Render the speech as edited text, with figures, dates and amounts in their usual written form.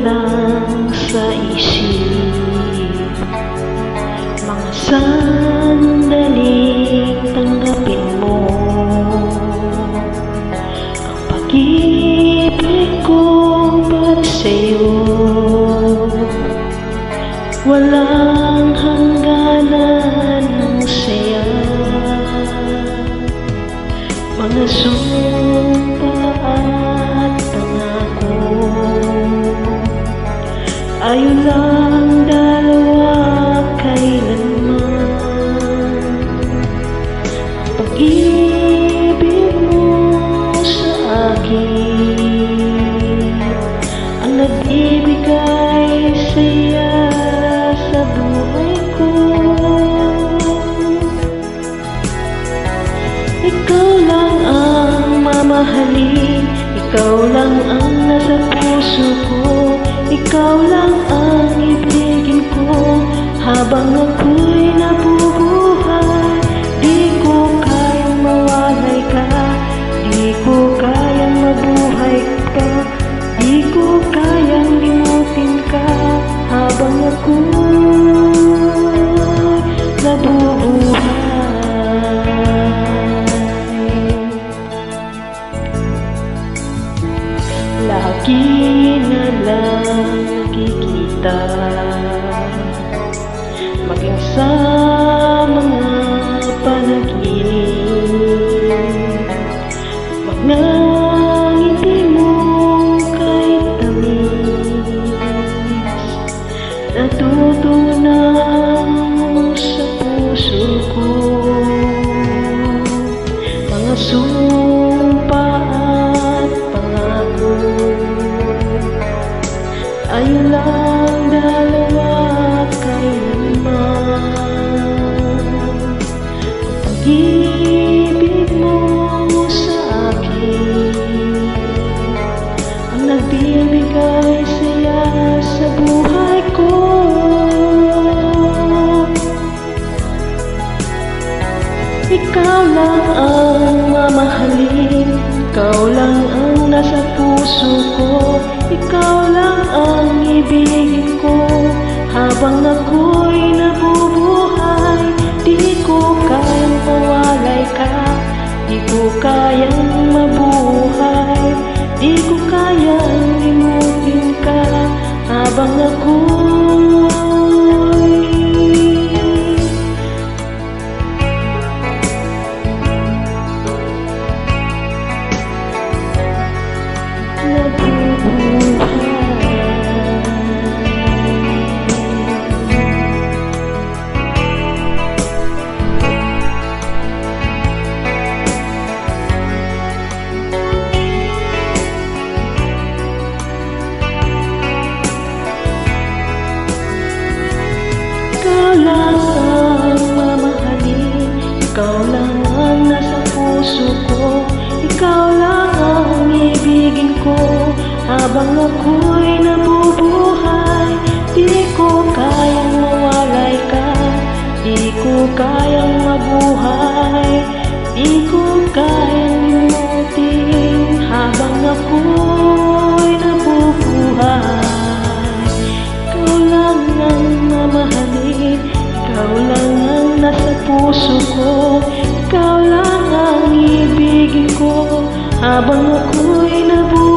lang sa isip. Mga sandaling tanggapin mo ang pag-ibig ko para sa'yo. Walang hangganan ng saya, mga sumpa at pangako. Ayaw lang dalawa kailanman. Ang pag-ibig mo sa akin ang nagbibigay saya sa buhay ko. Ikaw lang ang mamahalin, ikaw lang ang nasa puso ko. Ikaw lang ang ibigin ko habang ako'y nabubuhay. Di ko kayang mawalay ka, di ko kayang mabuhay ka, di ko kayang limutin ka habang ako'y nabubuhay. Lagi na lang nakikita, maging sa mga panaginip, mga ngiti mong kahit tamis, natutunaw sa puso ko. Mga sumpa at pangako, ayaw lang dalawa kailanman. Ang pag-ibig mo sa akin ang nagbibigay saya sa buhay ko. Ikaw lang ang mamahalin, ikaw lang ang nasa puso ko. Ikaw lang ang ibigin ko habang ako'y nabubuhay. Di ko kayang mawalay ka, di ko kayang mabuhay, di ko kayang limutin ka habang ako'y ikaw lang ang nasa puso ko. Ikaw lang ang ibigin ko habang ako'y nabubuhay. Di ko kayang mawalay ka, di ko kayang mabuhay, di ko kayang limutin habang ako'y nabubuhay. Ikaw lang ang mamahalin, ikaw lang ang nasa puso ko. Ikaw lang ang ibigin ko habang ako'y nabubuhay.